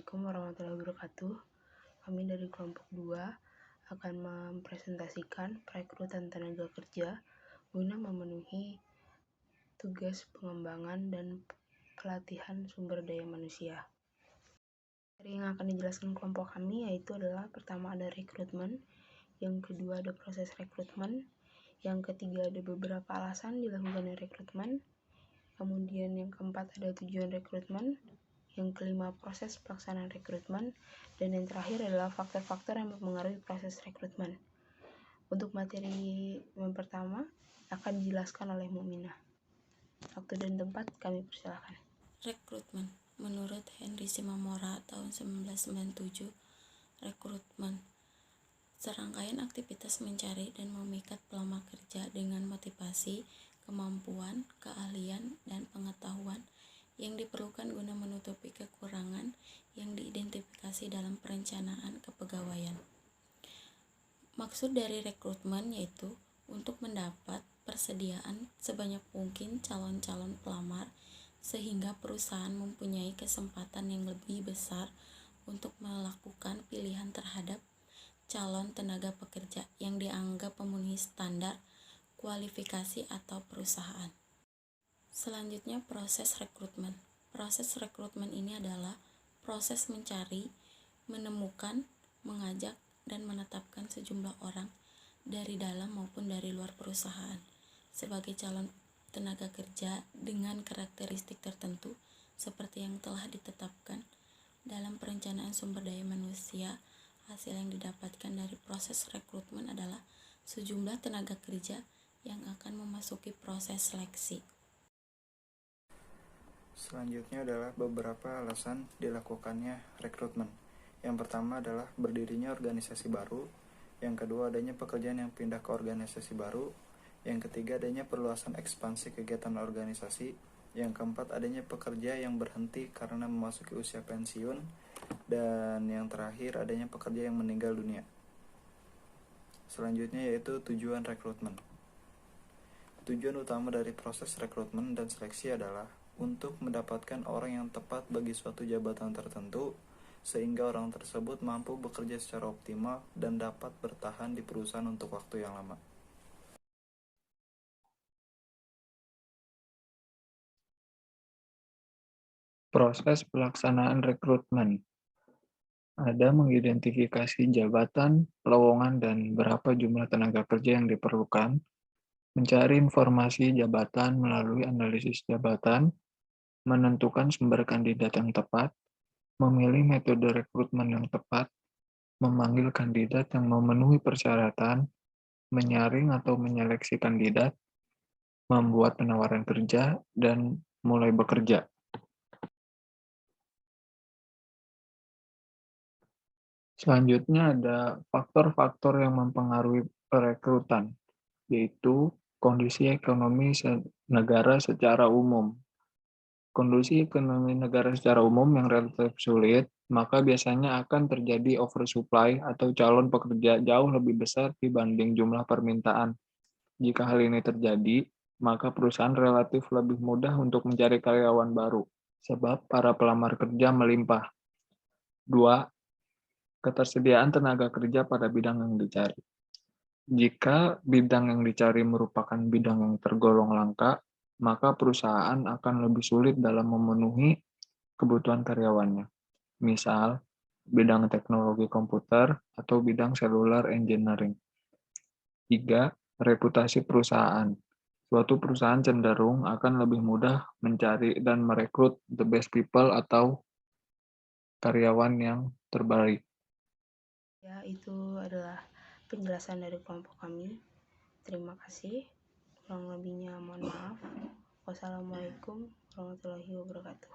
Assalamualaikum warahmatullahi wabarakatuh. Kami dari kelompok 2 akan mempresentasikan perekrutan tenaga kerja guna memenuhi tugas pengembangan dan pelatihan sumber daya manusia. Materi yang akan dijelaskan kelompok kami yaitu adalah pertama ada rekrutmen, yang kedua ada proses rekrutmen, yang ketiga ada beberapa alasan dilakukannya rekrutmen, kemudian yang keempat ada tujuan rekrutmen, yang kelima proses pelaksanaan rekrutmen, dan yang terakhir adalah faktor-faktor yang mempengaruhi proses rekrutmen. Untuk materi yang pertama akan dijelaskan oleh Muminah. Waktu dan tempat kami persilakan. Rekrutmen. Menurut Henry Simamora tahun 1997, rekrutmen serangkaian aktivitas mencari dan memikat pelamar kerja dengan motivasi, kemampuan, keahlian, dan pengetahuan yang diperlukan guna menutupi kekurangan yang diidentifikasi dalam perencanaan kepegawaian. Maksud dari rekrutmen yaitu untuk mendapat persediaan sebanyak mungkin calon-calon pelamar sehingga perusahaan mempunyai kesempatan yang lebih besar untuk melakukan pilihan terhadap calon tenaga pekerja yang dianggap memenuhi standar kualifikasi atau perusahaan. Selanjutnya proses rekrutmen. Proses rekrutmen ini adalah proses mencari, menemukan, mengajak, dan menetapkan sejumlah orang dari dalam maupun dari luar perusahaan sebagai calon tenaga kerja dengan karakteristik tertentu seperti yang telah ditetapkan dalam perencanaan sumber daya manusia. Hasil yang didapatkan dari proses rekrutmen adalah sejumlah tenaga kerja yang akan memasuki proses seleksi. Selanjutnya adalah beberapa alasan dilakukannya rekrutmen. Yang pertama adalah berdirinya organisasi baru, yang kedua adanya pekerjaan yang pindah ke organisasi baru, yang ketiga adanya perluasan ekspansi kegiatan organisasi, yang keempat adanya pekerja yang berhenti karena memasuki usia pensiun, dan yang terakhir adanya pekerja yang meninggal dunia. Selanjutnya yaitu tujuan rekrutmen. Tujuan utama dari proses rekrutmen dan seleksi adalah untuk mendapatkan orang yang tepat bagi suatu jabatan tertentu, sehingga orang tersebut mampu bekerja secara optimal dan dapat bertahan di perusahaan untuk waktu yang lama. Proses pelaksanaan rekrutmen. Ada mengidentifikasi jabatan, lowongan, dan berapa jumlah tenaga kerja yang diperlukan, mencari informasi jabatan melalui analisis jabatan, menentukan sumber kandidat yang tepat, memilih metode rekrutmen yang tepat, memanggil kandidat yang memenuhi persyaratan, menyaring atau menyeleksi kandidat, membuat penawaran kerja, dan mulai bekerja. Selanjutnya ada faktor-faktor yang mempengaruhi perekrutan, yaitu kondisi ekonomi negara secara umum. Kondisi ekonomi negara secara umum yang relatif sulit, maka biasanya akan terjadi oversupply atau calon pekerja jauh lebih besar dibanding jumlah permintaan. Jika hal ini terjadi, maka perusahaan relatif lebih mudah untuk mencari karyawan baru, sebab para pelamar kerja melimpah. 2. Ketersediaan tenaga kerja pada bidang yang dicari. Jika bidang yang dicari merupakan bidang yang tergolong langka, maka perusahaan akan lebih sulit dalam memenuhi kebutuhan karyawannya. Misal, bidang teknologi komputer atau bidang cellular engineering. 3. Reputasi perusahaan. Suatu perusahaan cenderung akan lebih mudah mencari dan merekrut the best people atau karyawan yang terbaik. Ya, itu adalah penjelasan dari kelompok kami. Terima kasih. Kurang lebihnya mohon maaf. Wassalamualaikum warahmatullahi wabarakatuh.